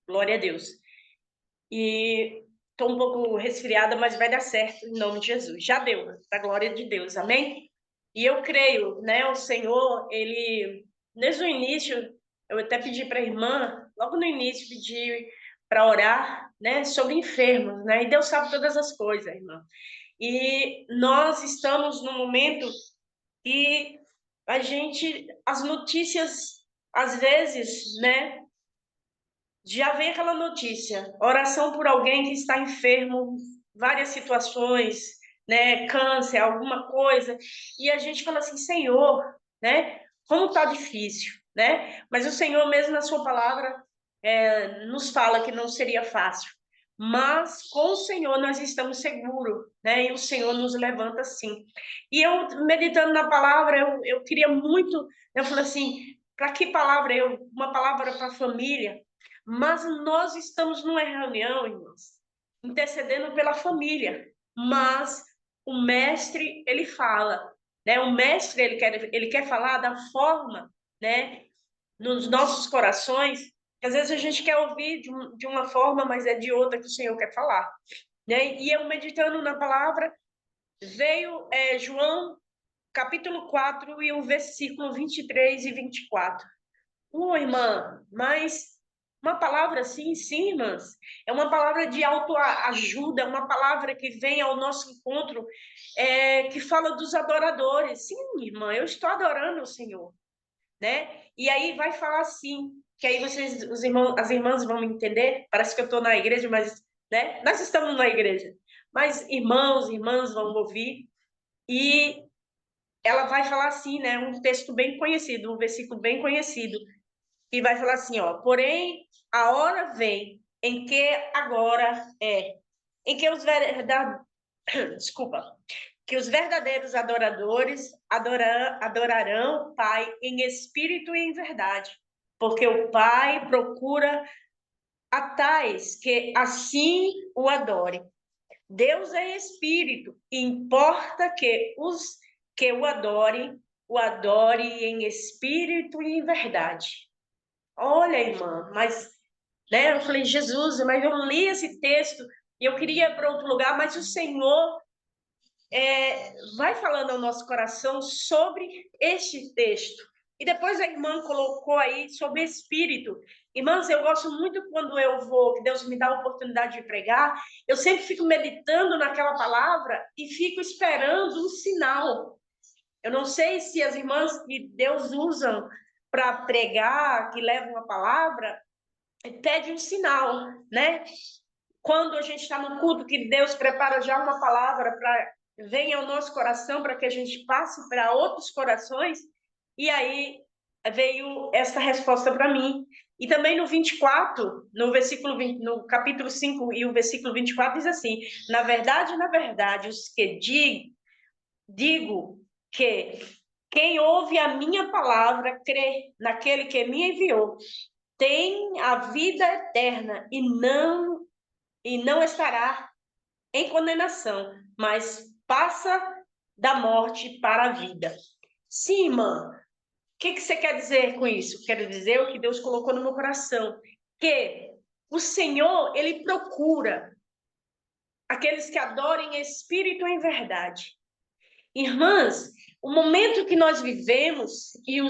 Glória a Deus. E estou um pouco resfriada, mas vai dar certo em nome de Jesus. Já deu, para a glória de Deus, amém? E eu creio, né? O Senhor, ele, desde o início, eu até pedi para a irmã, logo no início, pedi para orar, né, sobre enfermos, né? E Deus sabe todas as coisas, irmã. E nós estamos num momento que as notícias, às vezes, né? Já vem aquela notícia, oração por alguém que está enfermo, várias situações, né, câncer, alguma coisa, e a gente fala assim, Senhor, né, como tá difícil, né? Mas o Senhor mesmo na sua palavra nos fala que não seria fácil, mas com o Senhor nós estamos seguros, né? E o Senhor nos levanta assim. E eu meditando na palavra, eu queria muito, eu falei assim, para que palavra uma palavra para a família? Mas nós estamos numa reunião, irmãos, intercedendo pela família. Mas o mestre, ele fala, né? O mestre, ele quer falar da forma, né? Nos nossos corações, que às vezes a gente quer ouvir de uma forma, mas é de outra que o Senhor quer falar, né? E eu meditando na palavra, veio João, capítulo 4 e o versículo 23 e 24. Irmã, mas uma palavra assim, sim, irmãs, é uma palavra de autoajuda, é uma palavra que vem ao nosso encontro, que fala dos adoradores. Sim, irmã, eu estou adorando o Senhor, né? E aí vai falar assim, que aí vocês, as irmãs vão entender, parece que eu estou na igreja, mas, né? Nós estamos na igreja, mas irmãs vão ouvir, e ela vai falar assim, né? Um texto bem conhecido, um versículo bem conhecido, e vai falar assim, ó, porém, a hora vem em que agora em que desculpa, que os verdadeiros adoradores adorarão o Pai em espírito e em verdade, porque o Pai procura a tais que assim o adorem. Deus é espírito, e importa que os que o adorem em espírito e em verdade. Olha, irmã, mas, né, eu falei, Jesus, mas eu li esse texto e eu queria ir para outro lugar, mas o Senhor vai falando ao nosso coração sobre este texto. E depois a irmã colocou aí sobre espírito. Irmãs, eu gosto muito quando eu vou, que Deus me dá a oportunidade de pregar, eu sempre fico meditando naquela palavra e fico esperando um sinal. Eu não sei se as irmãs que Deus usa para pregar, que levam a palavra, pede um sinal, né? Quando a gente está no culto, que Deus prepara já uma palavra para venha ao nosso coração, para que a gente passe para outros corações, e aí veio essa resposta para mim. E também no 24, no versículo 20, no capítulo 5 e o versículo 24 diz assim: na verdade, os que digo que quem ouve a minha palavra crê naquele que me enviou, tem a vida eterna e não estará em condenação, mas passa da morte para a vida. Sim, irmã. O que você quer dizer com isso? Quero dizer o que Deus colocou no meu coração, que o Senhor, ele procura aqueles que adorem em espírito e em verdade. Irmãs, o momento que nós vivemos e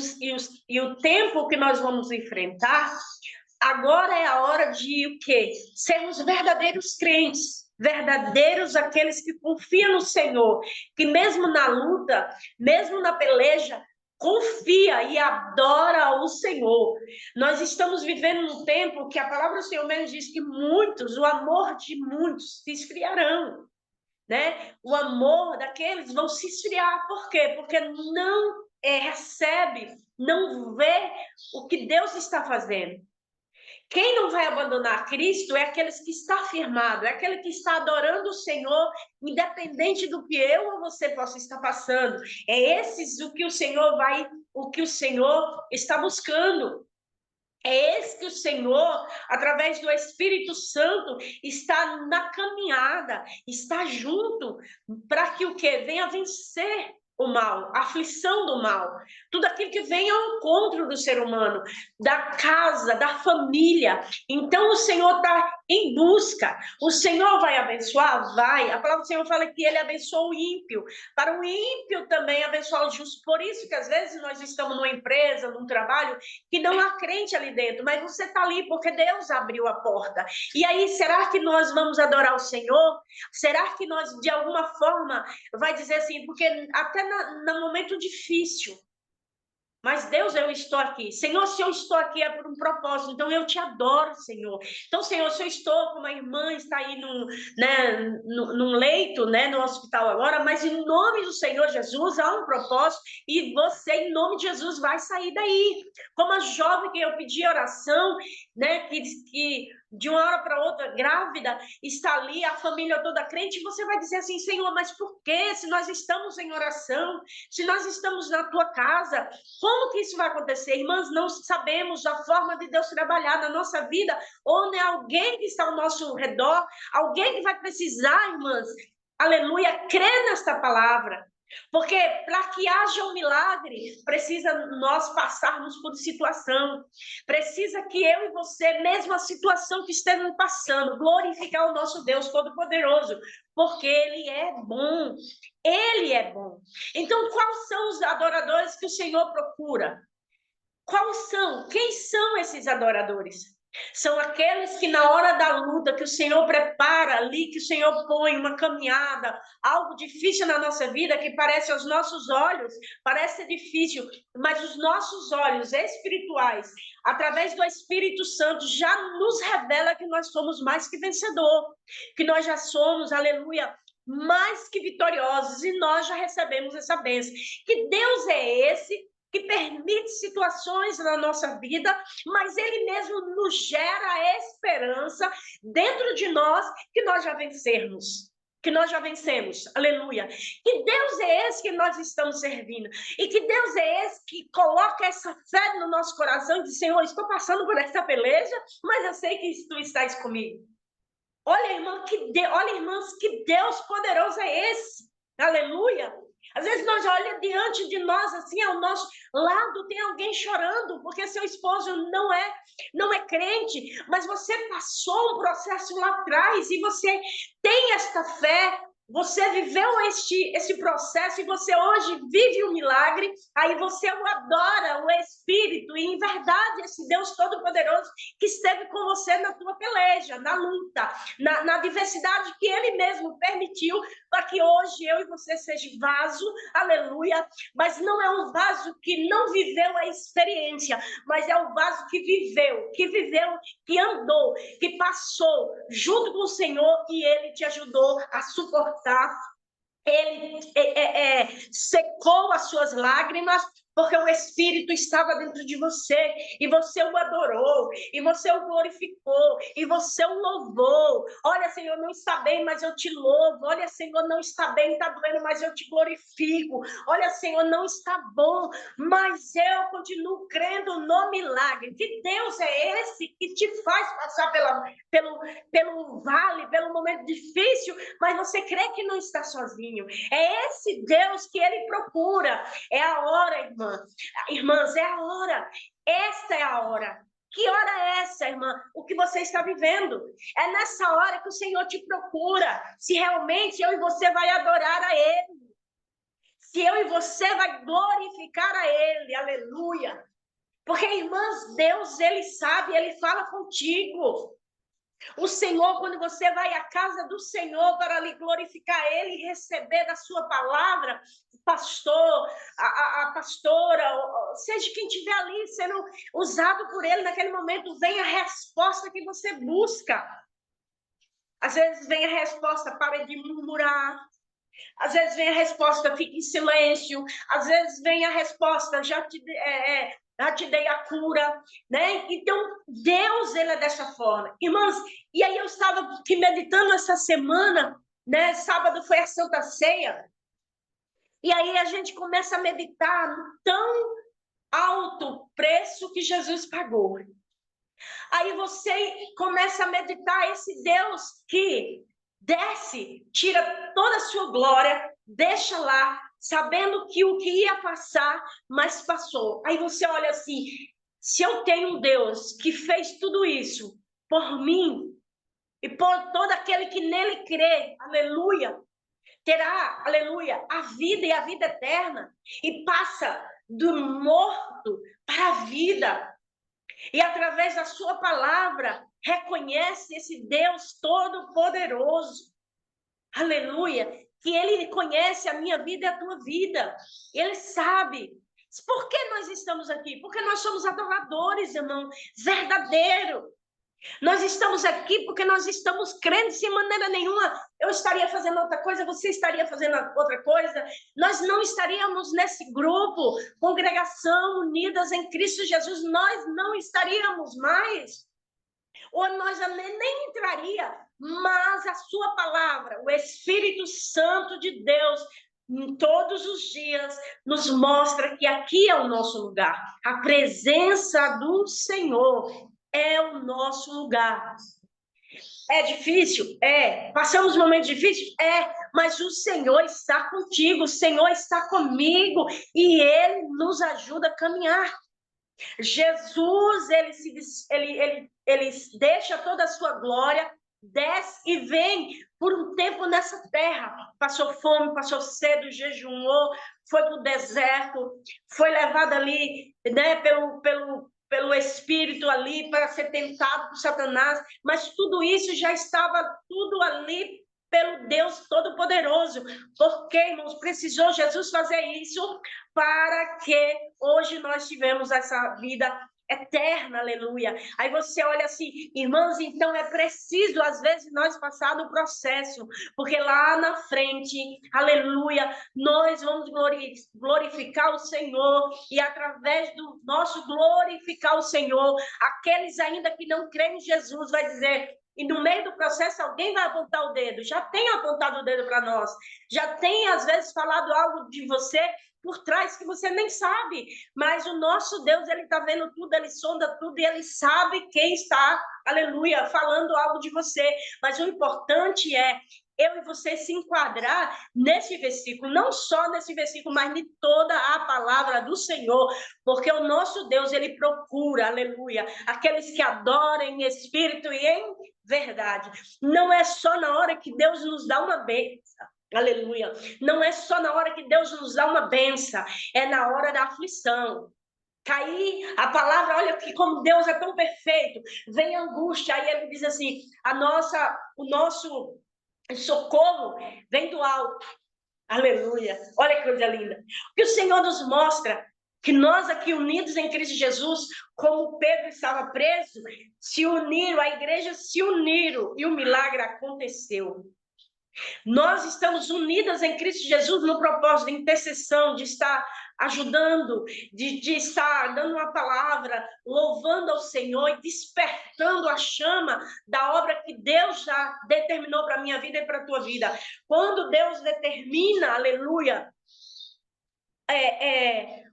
o tempo que nós vamos enfrentar, agora é a hora de o quê? Sermos verdadeiros crentes, verdadeiros aqueles que confiam no Senhor, que mesmo na luta, mesmo na peleja, confia e adora o Senhor. Nós estamos vivendo num tempo que a palavra do Senhor mesmo diz que muitos, o amor de muitos se esfriarão, né? O amor daqueles vão se esfriar. Por quê? Porque não recebe, não vê o que Deus está fazendo. Quem não vai abandonar Cristo é aqueles que está firmado, é aquele que está adorando o Senhor, independente do que eu ou você possa estar passando. É esses o que o Senhor está buscando. É esse que o Senhor, através do Espírito Santo, está na caminhada, está junto para que o que venha vencer o mal, a aflição do mal, tudo aquilo que vem ao encontro do ser humano, da casa, da família. Então o Senhor está em busca. O Senhor vai abençoar? Vai. A palavra do Senhor fala que ele abençoa o ímpio. Para o ímpio também abençoar o justo. Por isso que às vezes nós estamos numa empresa, num trabalho, que não há crente ali dentro, mas você está ali porque Deus abriu a porta. E aí, será que nós vamos adorar o Senhor? Será que nós, de alguma forma, vai dizer assim, porque até no momento difícil, mas Deus, eu estou aqui. Senhor, se eu estou aqui é por um propósito. Então eu te adoro, Senhor. Então, Senhor, se eu estou com uma irmã, está aí num leito, né, no hospital agora, mas em nome do Senhor Jesus há um propósito e você, em nome de Jesus, vai sair daí. Como a jovem que eu pedi oração, né, que de uma hora para outra, grávida, está ali, a família toda crente, e você vai dizer assim, Senhor, mas por quê? Se nós estamos em oração, se nós estamos na tua casa, como que isso vai acontecer? Irmãs, não sabemos a forma de Deus trabalhar na nossa vida, ou é alguém que está ao nosso redor, alguém que vai precisar, irmãs, aleluia, crer nesta palavra. Porque para que haja um milagre, precisa nós passarmos por situação. Precisa que eu e você, mesmo a situação que estejam passando, glorificar o nosso Deus Todo-Poderoso, porque Ele é bom. Ele é bom. Então, quais são os adoradores que o Senhor procura? Quais são? Quem são esses adoradores? São aqueles que na hora da luta, que o Senhor prepara ali, que o Senhor põe uma caminhada, algo difícil na nossa vida, que parece aos nossos olhos, parece difícil, mas os nossos olhos espirituais, através do Espírito Santo, já nos revela que nós somos mais que vencedor, que nós já somos, aleluia, mais que vitoriosos, e nós já recebemos essa bênção. Que Deus é esse que permite situações na nossa vida, mas Ele mesmo nos gera a esperança dentro de nós que nós já vencermos. Que nós já vencemos, aleluia. Que Deus é esse que nós estamos servindo, e que Deus é esse que coloca essa fé no nosso coração e diz, Senhor, estou passando por essa peleja, mas eu sei que tu estás comigo. Olha, irmã, olha, irmãs, que Deus poderoso é esse, aleluia. Às vezes nós olhamos diante de nós, assim, ao nosso lado tem alguém chorando, porque seu esposo não é crente, mas você passou um processo lá atrás e você tem esta fé, você viveu esse processo e você hoje vive um milagre, aí você o adora, o Espírito, e em verdade esse Deus Todo-Poderoso que esteve com você na tua peleja, na luta, na diversidade que Ele mesmo permitiu, para que hoje eu e você seja vaso, aleluia, mas não é um vaso que não viveu a experiência, mas é um vaso que viveu, que andou, que passou junto com o Senhor e Ele te ajudou a suportar. Ele secou as suas lágrimas, porque o Espírito estava dentro de você, e você o adorou, e você o glorificou, e você o louvou. Olha, Senhor, não está bem, mas eu te louvo. Olha, Senhor, não está bem, está doendo, mas eu te glorifico. Olha, Senhor, não está bom, mas eu continuo crendo no milagre. Que Deus é esse que te faz passar pelo vale, pelo momento difícil, mas você crê que não está sozinho. É esse Deus que Ele procura. É a hora, irmãs, é a hora. Esta é a hora. Que hora é essa, irmã? O que você está vivendo? É nessa hora que o Senhor te procura. Se realmente eu e você vai adorar a Ele. Se eu e você vai glorificar a Ele. Aleluia. Porque, irmãs, Deus, Ele sabe, Ele fala contigo. O Senhor, quando você vai à casa do Senhor para lhe glorificar Ele e receber da sua palavra, o pastor, a pastora, seja quem estiver ali sendo usado por Ele naquele momento, vem a resposta que você busca. Às vezes vem a resposta, pare de murmurar. Às vezes vem a resposta, fique em silêncio. Às vezes vem a resposta, já te dei a cura, né? Então, Deus, Ele é dessa forma. Irmãs, e aí eu estava aqui meditando essa semana, né? Sábado foi a Santa Ceia. E aí a gente começa a meditar no tão alto preço que Jesus pagou. Aí você começa a meditar esse Deus que desce, tira toda a sua glória, deixa lá, sabendo que o que ia passar, mas passou. Aí você olha assim, se eu tenho um Deus que fez tudo isso por mim e por todo aquele que nele crê, aleluia, terá, aleluia, a vida e a vida eterna, e passa do morto para a vida, e através da sua palavra, reconhece esse Deus todo-poderoso, aleluia, que ele conhece a minha vida e a tua vida, ele sabe. Por que nós estamos aqui? Porque nós somos adoradores, irmão, verdadeiro. Nós estamos aqui porque nós estamos crendo. De maneira nenhuma eu estaria fazendo outra coisa, você estaria fazendo outra coisa. Nós não estaríamos nesse grupo, congregação unidas em Cristo Jesus, nós não estaríamos mais. Ou nós nem entraria, mas a sua palavra, o Espírito Santo de Deus, todos os dias nos mostra que aqui é o nosso lugar. A presença do Senhor é o nosso lugar. É difícil? É. Passamos momentos difíceis? É. Mas o Senhor está contigo, o Senhor está comigo e Ele nos ajuda a caminhar. Jesus, ele deixa toda a sua glória, desce e vem por um tempo nessa terra. Passou fome, passou sede, jejuou, foi para o deserto, foi levado ali, né, pelo Espírito ali para ser tentado por Satanás, mas tudo isso já estava tudo ali pelo Deus Todo-Poderoso. Porque, irmãos, precisou Jesus fazer isso para que hoje nós tivemos essa vida eterna, aleluia. Aí você olha assim, irmãos, então é preciso às vezes nós passar no processo, porque lá na frente, aleluia, nós vamos glorificar o Senhor, e através do nosso glorificar o Senhor, aqueles ainda que não creem em Jesus vai dizer, e no meio do processo alguém vai apontar o dedo, já tem apontado o dedo para nós, já tem às vezes falado algo de você por trás que você nem sabe, mas o nosso Deus, ele está vendo tudo, ele sonda tudo e ele sabe quem está, aleluia, falando algo de você. Mas o importante é eu e você se enquadrar nesse versículo, não só nesse versículo, mas em toda a palavra do Senhor, porque o nosso Deus, ele procura, aleluia, aqueles que adoram em espírito e em verdade. Não é só na hora que Deus nos dá uma bênção, aleluia. Não é só na hora que Deus nos dá uma benção, é na hora da aflição. Cair, a palavra, olha que como Deus é tão perfeito, vem angústia, aí ele diz assim, o nosso socorro vem do alto, aleluia, olha que coisa linda, que o Senhor nos mostra, que nós aqui unidos em Cristo Jesus, como Pedro estava preso, se uniram, a igreja se uniram, e o milagre aconteceu. Nós estamos unidas em Cristo Jesus no propósito de intercessão, de estar ajudando, de estar dando uma palavra, louvando ao Senhor e despertando a chama da obra que Deus já determinou para a minha vida e para a tua vida. Quando Deus determina, aleluia,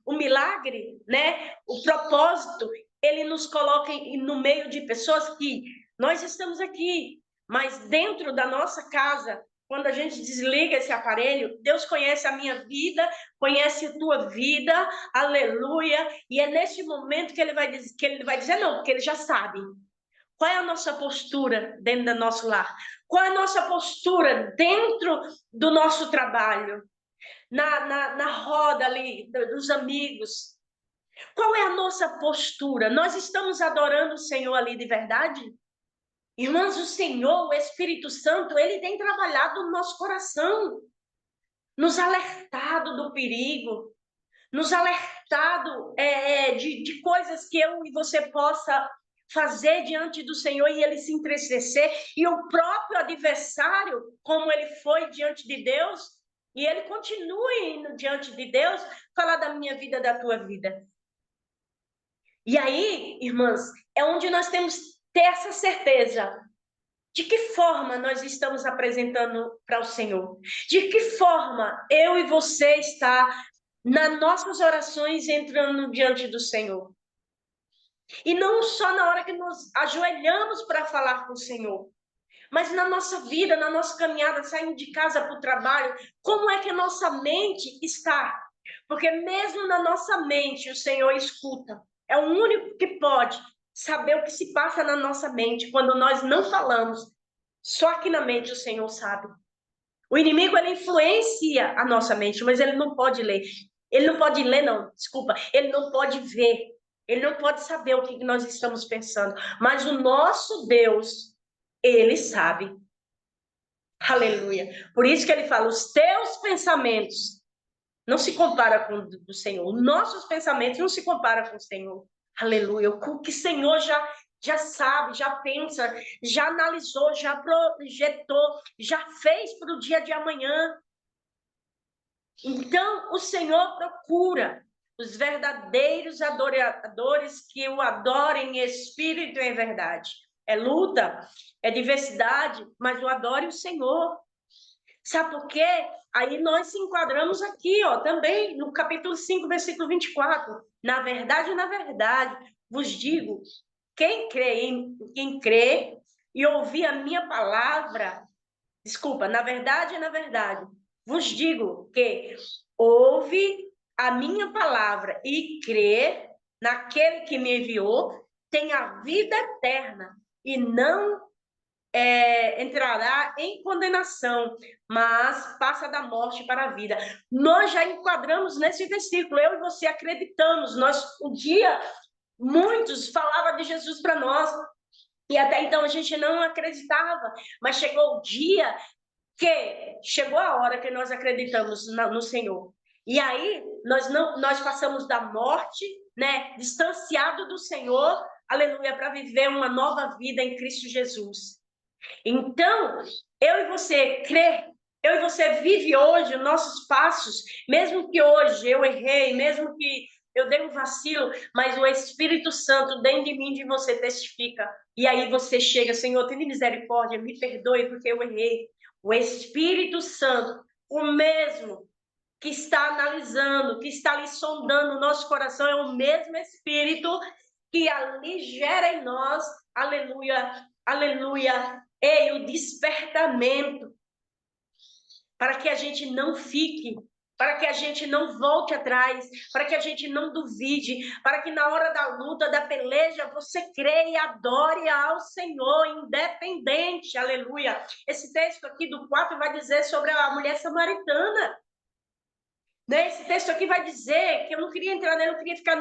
o milagre, né? O propósito, ele nos coloca no meio de pessoas que nós estamos aqui, mas dentro da nossa casa, quando a gente desliga esse aparelho, Deus conhece a minha vida, conhece a tua vida, aleluia, e é nesse momento que ele vai dizer não, porque ele já sabe. Qual é a nossa postura dentro do nosso lar? Qual é a nossa postura dentro do nosso trabalho? Na roda ali dos amigos? Qual é a nossa postura? Nós estamos adorando o Senhor ali de verdade? Irmãos, o Senhor, o Espírito Santo, ele tem trabalhado no nosso coração, nos alertado do perigo, nos alertado de coisas que eu e você possa fazer diante do Senhor e ele se entristecer, e o próprio adversário, como ele foi diante de Deus, e ele continua indo diante de Deus, falar da minha vida, da tua vida. E aí, irmãs, é onde nós temos que ter essa certeza. De que forma nós estamos apresentando para o Senhor? De que forma eu e você está nas nossas orações entrando diante do Senhor? E não só na hora que nos ajoelhamos para falar com o Senhor, Mas na nossa vida, na nossa caminhada, saindo de casa para o trabalho, como é que a nossa mente está? Porque mesmo na nossa mente, o Senhor escuta. É o único que pode saber o que se passa na nossa mente quando nós não falamos. Só aqui na mente o Senhor sabe. O inimigo, ele influencia a nossa mente, mas ele não pode ler. Ele não pode ler, não, desculpa. Ele não pode ver. Ele não pode saber o que nós estamos pensando. Mas o nosso Deus, ele sabe. Aleluia. Por isso que ele fala, os teus pensamentos não se compara com o do Senhor. Os nossos pensamentos não se comparam com o Senhor. Aleluia. O que o Senhor já sabe, já pensa, já analisou, já projetou, já fez para o dia de amanhã. Então, o Senhor procura os verdadeiros adoradores que o adorem em espírito e em verdade. É luta, é diversidade, mas o adore o Senhor. Sabe por quê? Aí nós se enquadramos aqui, ó, também no capítulo 5, versículo 24. Na verdade, vos digo, quem crê e ouvir a minha palavra, desculpa, na verdade, vos digo que ouve a minha palavra e crê naquele que me enviou, tem a vida eterna e não entrará em condenação, mas passa da morte para a vida. Nós já enquadramos nesse versículo, eu e você acreditamos. Um dia, muitos falavam de Jesus para nós, e até então a gente não acreditava, mas chegou o dia que chegou a hora que nós acreditamos no Senhor. E aí nós passamos da morte, né, distanciado do Senhor, aleluia, para viver uma nova vida em Cristo Jesus. Então, eu e você eu e você vive hoje os nossos passos, mesmo que hoje eu errei, mesmo que eu dei um vacilo, mas o Espírito Santo dentro de mim, de você, testifica. E aí você chega, Senhor, tenha misericórdia, me perdoe porque eu errei. O Espírito Santo, o mesmo que está analisando, que está ali sondando o nosso coração, é o mesmo Espírito que ali gera em nós, aleluia, aleluia, o despertamento, para que a gente não fique, para que a gente não volte atrás, para que a gente não duvide, para que na hora da luta, da peleja, você creia e adore ao Senhor, independente, aleluia. Esse texto aqui do 4 vai dizer sobre a mulher samaritana. Esse texto aqui vai dizer, que eu não queria entrar nele, eu queria ficar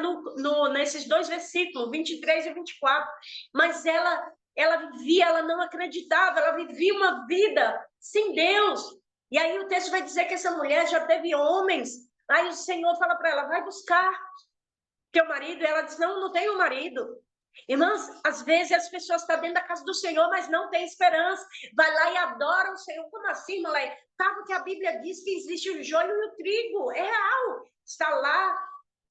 nesses dois versículos, 23 e 24, mas ela vivia, ela não acreditava, ela vivia uma vida sem Deus. E aí o texto vai dizer que essa mulher já teve homens, aí o Senhor fala para ela, vai buscar teu marido, e ela diz, não tenho marido. Irmãs, às vezes as pessoas estão dentro da casa do Senhor, mas não tem esperança. Vai lá e adora o Senhor. Como assim, Malé? Sabe que a Bíblia diz que existe o joio e o trigo. É real. Está lá,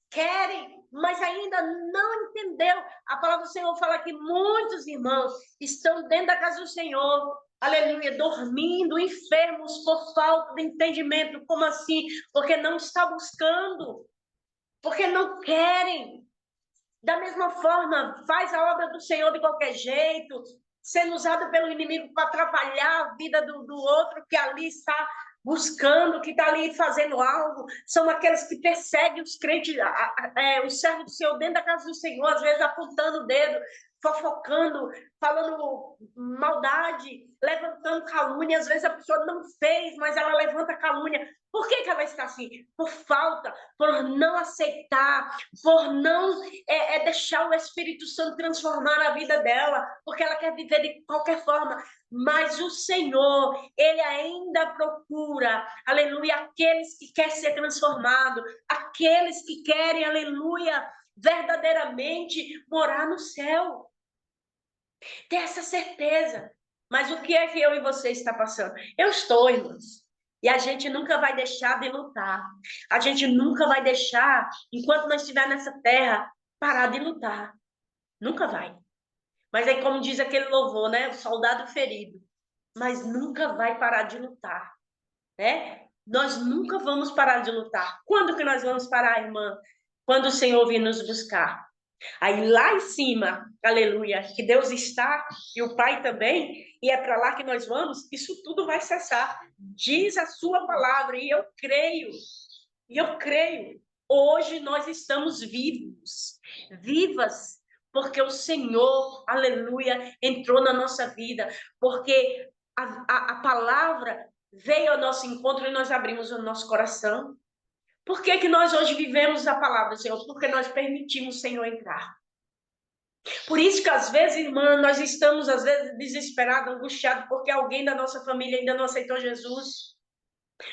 querem, mas ainda não entendeu. A palavra do Senhor fala que muitos irmãos estão dentro da casa do Senhor, aleluia, dormindo, enfermos por falta de entendimento. Como assim? Porque não está buscando, porque não querem. Da mesma forma, faz a obra do Senhor de qualquer jeito, sendo usado pelo inimigo para atrapalhar a vida do outro que ali está buscando, que está ali fazendo algo. São aqueles que perseguem os crentes, os servos do Senhor dentro da casa do Senhor, às vezes apontando o dedo, fofocando, falando maldade, levantando calúnia. Às vezes a pessoa não fez, mas ela levanta calúnia. Por que ela está assim? Por falta, por não aceitar, por não deixar o Espírito Santo transformar a vida dela, porque ela quer viver de qualquer forma. Mas o Senhor, Ele ainda procura, aleluia, aqueles que querem ser transformados, aqueles que querem, aleluia, verdadeiramente morar no céu. Ter essa certeza. Mas o que é que eu e você está passando? Eu estou, irmãos. E a gente nunca vai deixar de lutar. A gente nunca vai deixar, enquanto nós estivermos nessa terra, parar de lutar. Nunca vai. Mas é como diz aquele louvor, né? O soldado ferido. Mas nunca vai parar de lutar, né? Nós nunca vamos parar de lutar. Quando que nós vamos parar, irmã? Quando o Senhor vir nos buscar. Aí lá em cima, aleluia, que Deus está e o Pai também, e é para lá que nós vamos, isso tudo vai cessar. Diz a sua palavra, e eu creio, e eu creio. Hoje nós estamos vivos, vivas, porque o Senhor, aleluia, entrou na nossa vida, porque a palavra veio ao nosso encontro e nós abrimos o nosso coração. Por que que nós hoje vivemos a palavra, Senhor? Porque nós permitimos o Senhor entrar. Por isso que às vezes, irmã, nós estamos às vezes desesperados, angustiados, porque alguém da nossa família ainda não aceitou Jesus,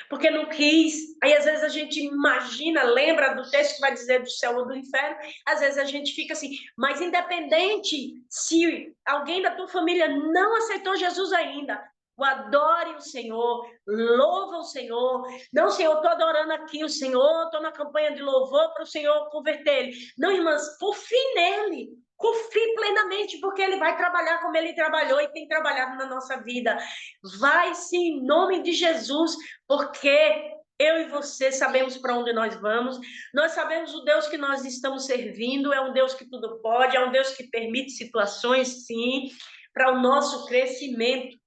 porque não quis. Aí às vezes a gente imagina, lembra do texto que vai dizer do céu ou do inferno, às vezes a gente fica assim, mas independente se alguém da tua família não aceitou Jesus ainda, adore o Senhor, louva o Senhor. Não, Senhor, estou adorando aqui o Senhor, estou na campanha de louvor para o Senhor converter ele. Não, irmãs, confie nele. Confie plenamente, porque ele vai trabalhar como ele trabalhou e tem trabalhado na nossa vida. Vai sim, em nome de Jesus, porque eu e você sabemos para onde nós vamos, nós sabemos o Deus que nós estamos servindo, é um Deus que tudo pode, é um Deus que permite situações, sim, para o nosso crescimento.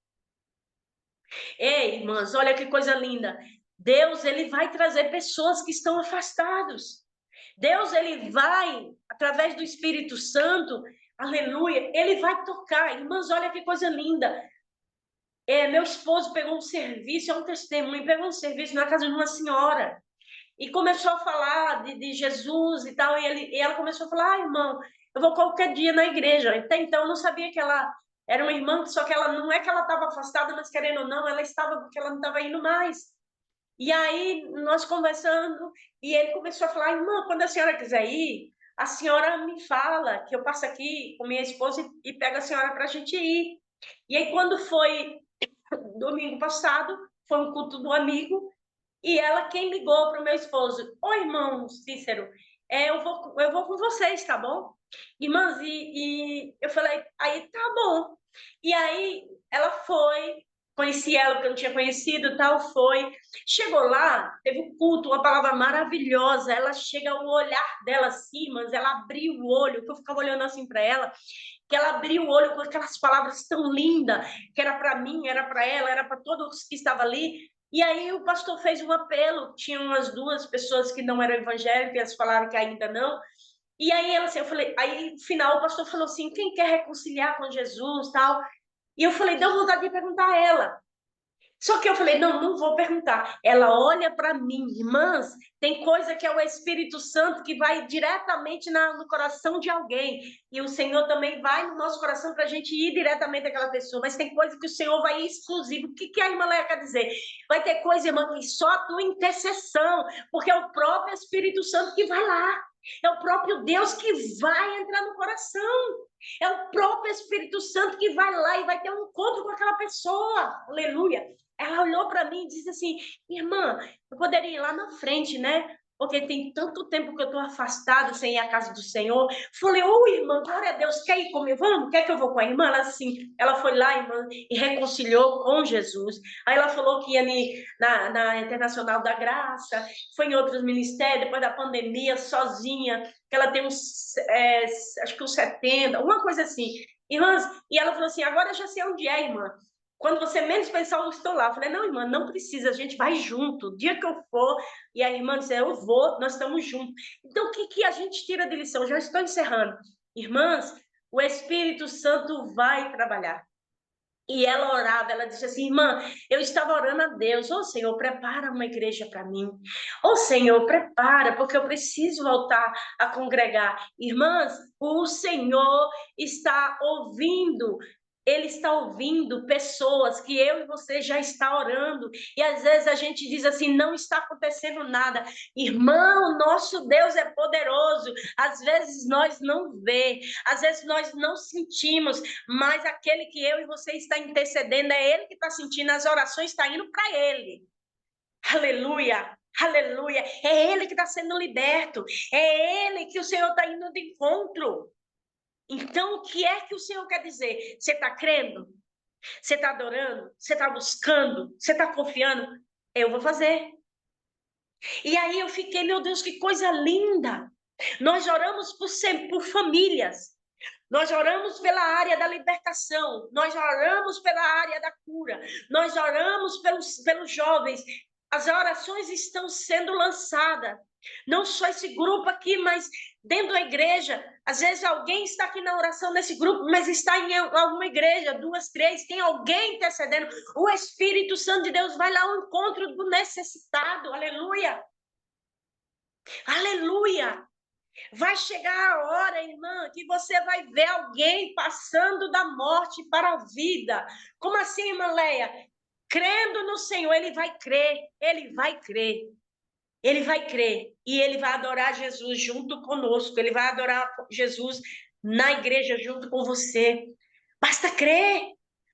Ei, irmãs, olha que coisa linda. Deus, ele vai trazer pessoas que estão afastados. Deus, ele vai, através do Espírito Santo, aleluia, ele vai tocar. Irmãs, olha que coisa linda. Meu esposo pegou um serviço, é um testemunho, pegou um serviço na casa de uma senhora e começou a falar de Jesus e tal, e ela começou a falar, irmão, eu vou qualquer dia na igreja. Até então eu não sabia que ela era uma irmã, só que ela não é que ela estava afastada, mas querendo ou não, ela estava porque ela não estava indo mais. E aí nós conversando, e ele começou a falar, irmã, quando a senhora quiser ir, a senhora me fala, que eu passo aqui com minha esposa e pego a senhora para a gente ir. E aí quando foi domingo passado, foi um culto do amigo, e ela quem ligou para o meu esposo, oi, irmão Cícero, eu vou com vocês, tá bom? Irmãs, e eu falei, aí tá bom. E aí ela foi, conheci ela porque eu não tinha conhecido, tal, foi. Chegou lá, teve um culto, uma palavra maravilhosa, ela chega, o olhar dela assim, mas ela abriu o olho, que eu ficava olhando assim para ela, que ela abriu o olho com aquelas palavras tão lindas, que era para mim, era para ela, era para todos que estavam ali. E aí o pastor fez um apelo, tinha umas duas pessoas que não eram evangélicas, falaram que ainda não. E aí ela assim, eu falei, aí no final o pastor falou assim, quem quer reconciliar com Jesus, tal? E eu falei, deu vontade de perguntar a ela. Só que eu falei, não, não vou perguntar. Ela olha para mim, irmãs, tem coisa que é o Espírito Santo que vai diretamente no coração de alguém. E o Senhor também vai no nosso coração para a gente ir diretamente àquela pessoa. Mas tem coisa que o Senhor vai exclusivo. O que a irmã Leia quer dizer? Vai ter coisa, irmã, que só a tua intercessão, porque é o próprio Espírito Santo que vai lá. É o próprio Deus que vai entrar no coração. É o próprio Espírito Santo que vai lá e vai ter um encontro com aquela pessoa. Aleluia. Ela olhou para mim e disse assim, irmã, eu poderia ir lá na frente, né? Porque tem tanto tempo que eu estou afastada sem ir à casa do Senhor. Falei, irmã, glória a Deus, quer ir comigo? Vamos, quer que eu vou com a irmã? Ela, assim, ela foi lá, irmã, e reconciliou com Jesus. Aí ela falou que ia na Internacional da Graça, foi em outros ministérios, depois da pandemia, sozinha, que ela tem acho que uns 70, uma coisa assim. Irmãs, e ela falou assim, agora eu já sei onde é, irmã. Quando você menos pensar, eu estou lá. Eu falei, não, irmã, não precisa, a gente vai junto. O dia que eu for, e a irmã disse, eu vou, nós estamos juntos. Então, o que a gente tira de lição? Já estou encerrando. Irmãs, o Espírito Santo vai trabalhar. E ela orava, ela disse assim, irmã, eu estava orando a Deus, Senhor, prepara uma igreja para mim. Senhor, prepara, porque eu preciso voltar a congregar. Irmãs, o Senhor está ouvindo. Ele está ouvindo pessoas que eu e você já está orando. E às vezes a gente diz assim, não está acontecendo nada. Irmão, nosso Deus é poderoso. Às vezes nós não vê, às vezes nós não sentimos, mas aquele que eu e você está intercedendo é ele que está sentindo, as orações estão indo para ele. Aleluia, aleluia. É ele que está sendo liberto, é ele que o Senhor está indo de encontro. Então, o que é que o Senhor quer dizer? Você está crendo? Você está adorando? Você está buscando? Você está confiando? Eu vou fazer. E aí eu fiquei, meu Deus, que coisa linda. Nós oramos por famílias. Nós oramos pela área da libertação, nós oramos pela área da cura, nós oramos pelos jovens. As orações estão sendo lançadas. Não só esse grupo aqui, mas dentro da igreja. Às vezes alguém está aqui na oração nesse grupo, mas está em alguma igreja, 2, 3, tem alguém intercedendo. O Espírito Santo de Deus vai lá ao encontro do necessitado. Aleluia! Aleluia! Vai chegar a hora, irmã, que você vai ver alguém passando da morte para a vida. Como assim, irmã Leia? Crendo no Senhor, ele vai crer, ele vai crer. Ele vai crer e ele vai adorar Jesus junto conosco. Ele vai adorar Jesus na igreja junto com você. Basta crer.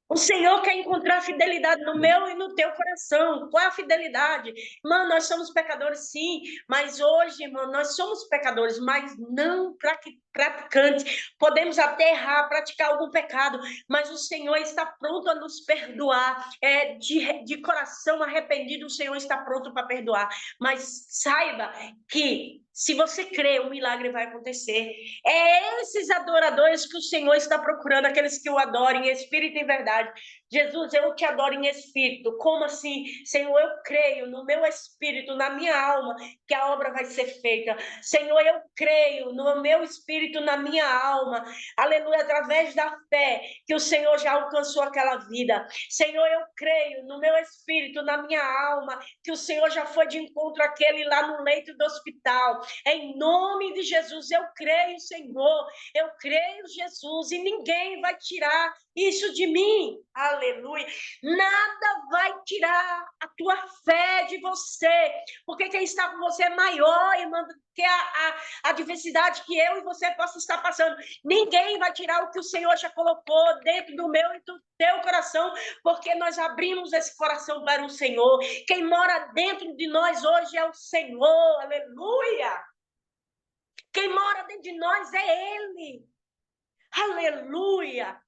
O Senhor quer encontrar fidelidade no meu e no teu coração. Qual é a fidelidade? Irmã, nós somos pecadores, sim, mas hoje, irmã, nós somos pecadores, mas não praticantes. Podemos até errar, praticar algum pecado, mas o Senhor está pronto a nos perdoar. De coração arrependido, o Senhor está pronto para perdoar. Mas saiba que se você crer, o milagre vai acontecer. É esses adoradores que o Senhor está procurando, aqueles que o adoram em espírito e verdade. Jesus, eu te adoro em espírito. Como assim? Senhor, eu creio no meu espírito, na minha alma, que a obra vai ser feita. Senhor, eu creio no meu espírito, na minha alma. Aleluia, através da fé que o Senhor já alcançou aquela vida. Senhor, eu creio no meu espírito, na minha alma, que o Senhor já foi de encontro àquele lá no leito do hospital. Em nome de Jesus, eu creio, Senhor. Eu creio, Jesus, e ninguém vai tirar isso de mim. Aleluia. Nada vai tirar a tua fé de você, porque quem está com você é maior, irmã, do que a adversidade que eu e você possa estar passando. Ninguém vai tirar o que o Senhor já colocou dentro do meu e do teu coração, porque nós abrimos esse coração para o Senhor. Quem mora dentro de nós hoje é o Senhor. Aleluia. Quem mora dentro de nós é Ele. Aleluia.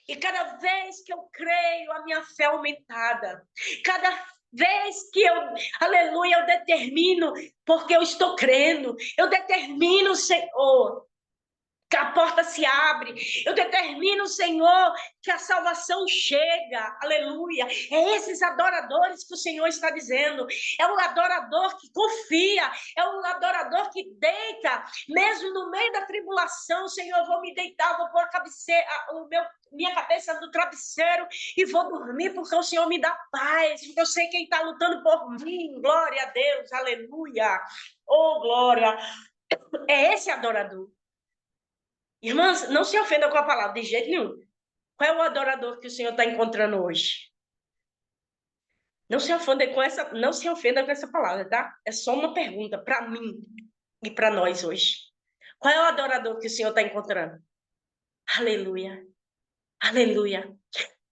E cada vez que eu creio, a minha fé é aumentada. Cada vez que eu, aleluia, eu determino, porque eu estou crendo. Eu determino, Senhor, que a porta se abre. Eu determino, Senhor, que a salvação chega. Aleluia. É esses adoradores que o Senhor está dizendo. É o adorador que confia. É o adorador que deita. Mesmo no meio da tribulação, Senhor, eu vou me deitar, vou pôr a cabeceira, minha cabeça no travesseiro e vou dormir, porque o Senhor me dá paz. Porque eu sei quem está lutando por mim. Glória a Deus. Aleluia. Oh, glória. É esse adorador. Irmãs, não se ofenda com a palavra de jeito nenhum. Qual é o adorador que o Senhor está encontrando hoje? Não se ofenda com essa palavra, tá? É só uma pergunta para mim e para nós hoje. Qual é o adorador que o Senhor está encontrando? Aleluia. Aleluia.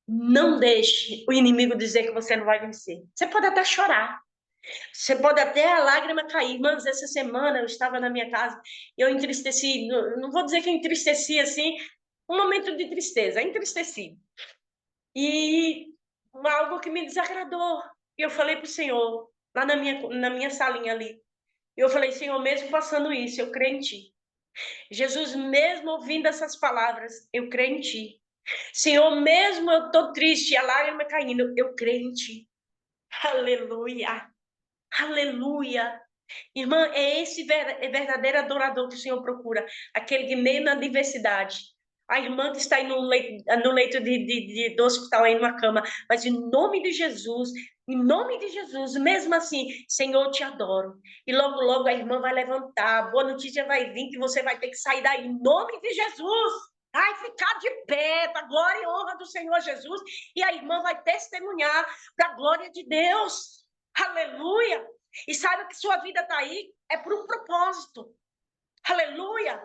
Não deixe o inimigo dizer que você não vai vencer. Você pode até chorar. Você pode até a lágrima cair. Irmãs, essa semana eu estava na minha casa e eu entristeci. Não vou dizer que eu entristeci assim, um momento de tristeza, entristeci. E algo que me desagradou. E eu falei para o Senhor, lá na minha salinha ali. Eu falei, Senhor, mesmo passando isso, eu creio em Ti. Jesus, mesmo ouvindo essas palavras, eu creio em Ti. Senhor, mesmo eu estou triste, a lágrima caindo, eu creio em Ti. Aleluia. Aleluia. Irmã, é esse verdadeiro adorador que o Senhor procura. Aquele que meio na diversidade. A irmã que está aí no leito do hospital, aí numa cama. Mas em nome de Jesus, mesmo assim, Senhor, eu te adoro. E logo, logo a irmã vai levantar. A boa notícia vai vir que você vai ter que sair daí. Em nome de Jesus. Vai ficar de pé para a glória e honra do Senhor Jesus. E a irmã vai testemunhar para a glória de Deus. Aleluia. E saiba que sua vida está aí, é por um propósito. Aleluia.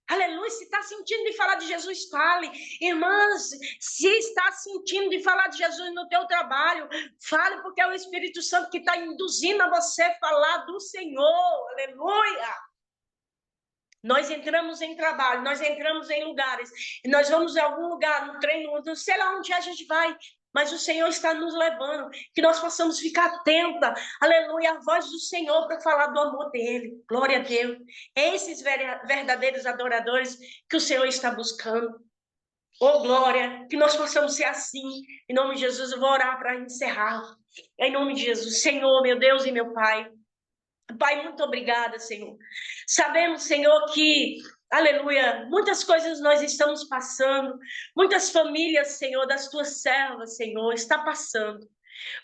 Aleluia. Se está sentindo de falar de Jesus, fale. Irmãs, se está sentindo de falar de Jesus no teu trabalho, fale, porque é o Espírito Santo que está induzindo a você a falar do Senhor. Aleluia. Nós entramos em trabalho, nós entramos em lugares, e nós vamos em algum lugar, no treino, não sei lá onde a gente vai. mas o Senhor está nos levando, que nós possamos ficar atenta, aleluia, à voz do Senhor para falar do amor dele. Glória a Deus. Esses verdadeiros adoradores que o Senhor está buscando. Oh, glória, que nós possamos ser assim. Em nome de Jesus, eu vou orar para encerrar. Em nome de Jesus, Senhor, meu Deus e meu Pai. Pai, muito obrigada, Senhor. Sabemos, Senhor, que, aleluia, muitas coisas nós estamos passando, muitas famílias, Senhor, das tuas servas, Senhor, está passando.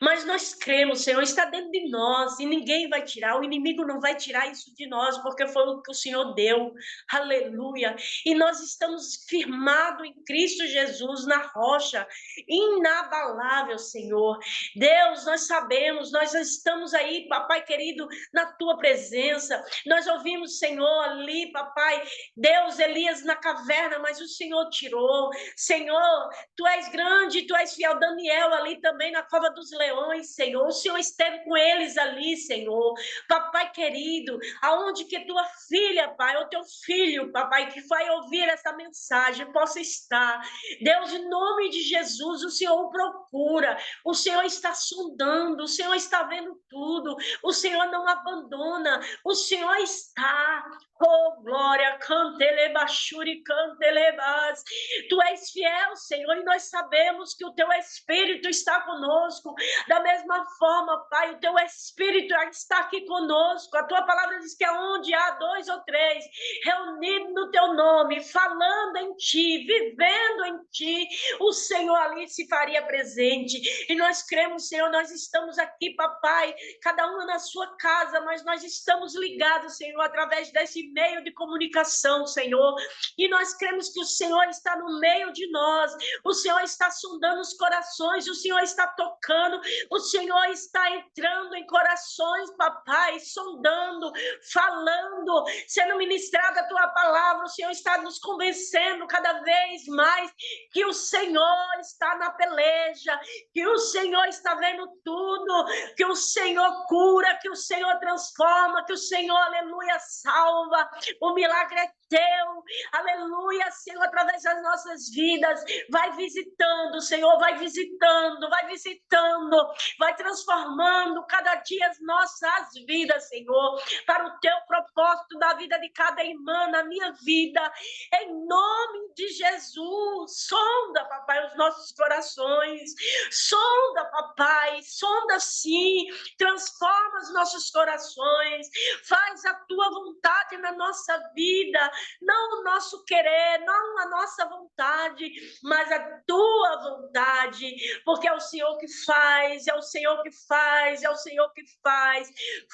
Mas nós cremos, Senhor, está dentro de nós e ninguém vai tirar, o inimigo não vai tirar isso de nós, porque foi o que o Senhor deu, aleluia. E nós estamos firmados em Cristo Jesus, na rocha, inabalável, Senhor. Deus, nós sabemos, nós estamos aí, papai querido, na tua presença. Nós ouvimos, Senhor, ali, papai, Deus, Elias na caverna, mas o Senhor tirou. Senhor, tu és grande, tu és fiel. Daniel ali também na cova dos leões, Senhor. O Senhor esteve com eles ali, Senhor. Papai querido, aonde que tua filha, Pai, ou teu filho, papai, que vai ouvir essa mensagem, possa estar. Deus, em nome de Jesus, o Senhor o procura. O Senhor está sondando, o Senhor está vendo tudo. O Senhor não abandona. O Senhor está. Oh, glória, cantelebachuri, cantelebas. Tu és fiel, Senhor, e nós sabemos que o teu Espírito está conosco. Da mesma forma, Pai, o teu Espírito está aqui conosco. A tua palavra diz que aonde há 2 ou 3 reunidos no teu nome, falando em ti, vivendo em ti, o Senhor ali se faria presente. E nós cremos, Senhor, nós estamos aqui, papai, cada uma na sua casa, mas nós estamos ligados, Senhor, através desse meio de comunicação, Senhor. E nós cremos que o Senhor está no meio de nós, o Senhor está sondando os corações, o Senhor está tocando, o Senhor está entrando em corações, papai, sondando, falando, sendo ministrada a tua palavra. O Senhor está nos convencendo cada vez mais que o Senhor está na peleja, que o Senhor está vendo tudo, que o Senhor cura, que o Senhor transforma, que o Senhor, aleluia, salva. O milagre é teu, aleluia, Senhor, através das nossas vidas. Vai visitando, Senhor, vai visitando, vai transformando cada dia as nossas vidas, Senhor, para o teu propósito da vida de cada irmã, na minha vida, em nome de Jesus. Sonda, papai, os nossos corações, sonda, papai, sonda sim, transforma os nossos corações, faz a tua vontade na nossa vida, não o nosso querer, não a nossa vontade, mas a tua vontade, porque é o Senhor que faz, é o Senhor que faz, é o Senhor que faz.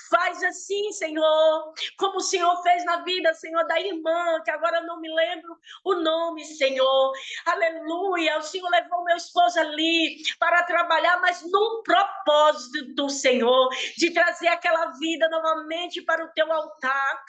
Faz assim, Senhor, como o Senhor fez na vida, Senhor, da irmã, que agora eu não me lembro o nome, Senhor. Aleluia, o Senhor levou meu esposo ali para trabalhar, mas num propósito do Senhor, de trazer aquela vida novamente para o teu altar.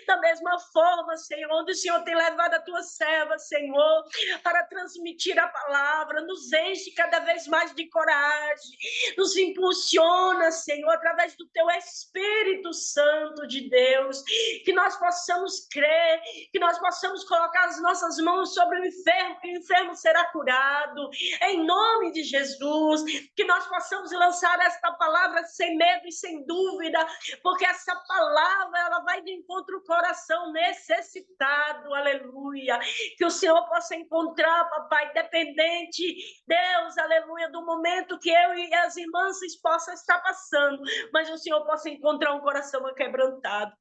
Da mesma forma, Senhor, onde o Senhor tem levado a tua serva, Senhor, para transmitir a palavra, nos enche cada vez mais de coragem, nos impulsiona, Senhor, através do teu Espírito Santo de Deus, que nós possamos crer, que nós possamos colocar as nossas mãos sobre o enfermo, que o enfermo será curado, em nome de Jesus, que nós possamos lançar esta palavra sem medo e sem dúvida, porque essa palavra, ela vai de encontro ao coração necessitado, aleluia, que o Senhor possa encontrar, papai, dependente, Deus, aleluia, do momento que eu e as irmãs possam estar passando, mas o Senhor possa encontrar um coração aquebrantado.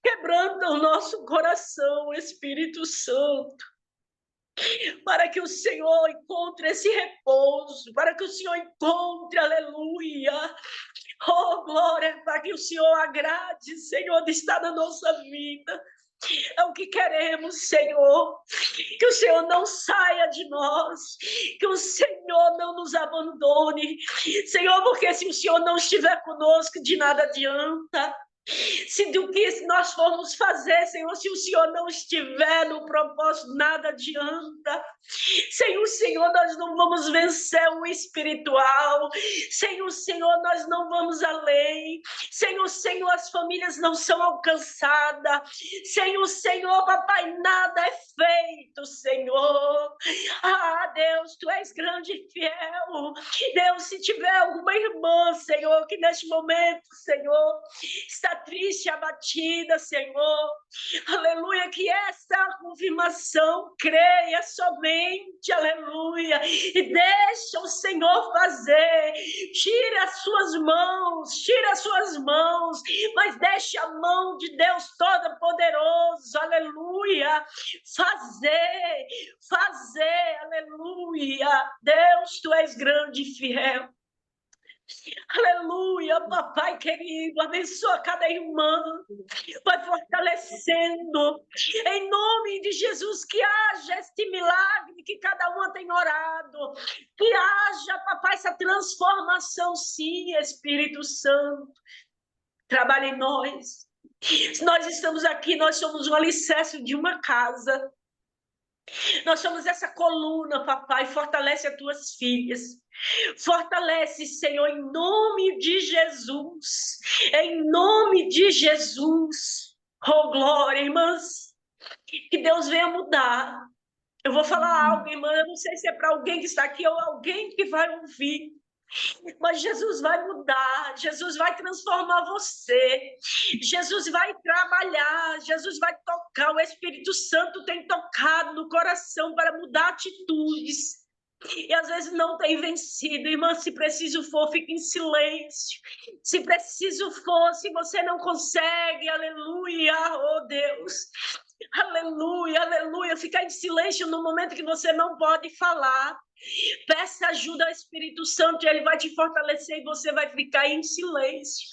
Quebranta o nosso coração, Espírito Santo, para que o Senhor encontre esse repouso, para que o Senhor encontre, aleluia, oh glória, para que o Senhor agrade, Senhor, de estar na nossa vida. É o que queremos, Senhor, que o Senhor não saia de nós, que o Senhor não nos abandone, Senhor, porque se o Senhor não estiver conosco, de nada adianta. Se do que nós formos fazer, Senhor, se o Senhor não estiver no propósito, nada adianta. Sem o Senhor, nós não vamos vencer o espiritual. Sem o Senhor, nós não vamos além. Sem o Senhor, as famílias não são alcançadas. Sem o Senhor, papai, nada é feito, Senhor. Ah, Deus, tu és grande e fiel. Deus, se tiver alguma irmã, Senhor, que neste momento, Senhor, está triste, abatida, Senhor, aleluia, que essa confirmação creia somente, aleluia, e deixa o Senhor fazer. Tira as suas mãos, mas deixe a mão de Deus Todo-Poderoso, aleluia, fazer, aleluia. Deus, tu és grande e fiel. Aleluia, papai querido, abençoa cada irmã, vai fortalecendo, em nome de Jesus, que haja este milagre que cada uma tem orado, que haja, papai, essa transformação, sim, Espírito Santo, trabalha em nós. Nós estamos aqui, nós somos o alicerce de uma casa. Nós somos essa coluna, papai, fortalece as tuas filhas. Fortalece, Senhor, em nome de Jesus. Em nome de Jesus. Oh, glória, irmãs. Que Deus venha mudar. Eu vou falar algo, irmã, eu não sei se é para alguém que está aqui ou alguém que vai ouvir. Mas Jesus vai mudar, Jesus vai transformar você, Jesus vai trabalhar, Jesus vai tocar, o Espírito Santo tem tocado no coração para mudar atitudes. E às vezes não tem vencido, irmã, se preciso for, fique em silêncio. Se preciso for, se você não consegue, aleluia, oh Deus. Aleluia, aleluia, ficar em silêncio no momento que você não pode falar. Peça ajuda ao Espírito Santo e ele vai te fortalecer e você vai ficar em silêncio.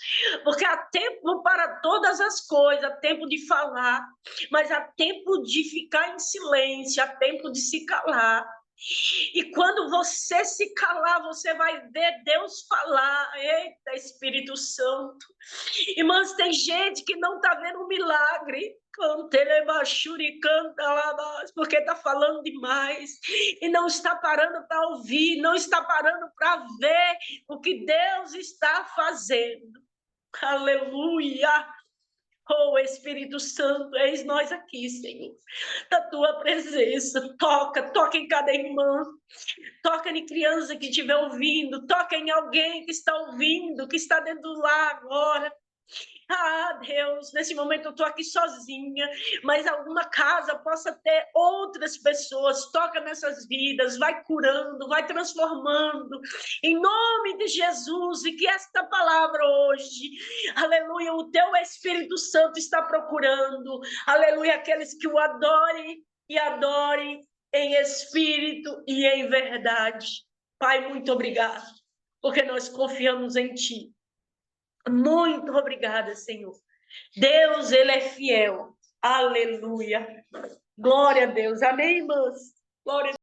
Porque há tempo para todas as coisas, há tempo de falar, mas há tempo de ficar em silêncio, há tempo de se calar. E quando você se calar, você vai ver Deus falar. Eita, Espírito Santo. Irmãs, tem gente que não está vendo um milagre. Porque está falando demais e não está parando para ouvir, não está parando para ver o que Deus está fazendo. Aleluia! Oh, Espírito Santo, eis nós aqui, Senhor, da tua presença. Toca em cada irmã, toca em criança que estiver ouvindo, toca em alguém que está ouvindo, que está dentro do lar agora. Ah, Deus, nesse momento eu estou aqui sozinha, mas alguma casa possa ter outras pessoas, toca nessas vidas, vai curando, vai transformando, em nome de Jesus, e que esta palavra hoje, aleluia, o teu Espírito Santo está procurando, aleluia, aqueles que o adorem e adorem em espírito e em verdade. Pai, muito obrigado, porque nós confiamos em Ti. Muito obrigada, Senhor. Deus, Ele é fiel. Aleluia. Glória a Deus. Amém, irmãs? Glória a Deus.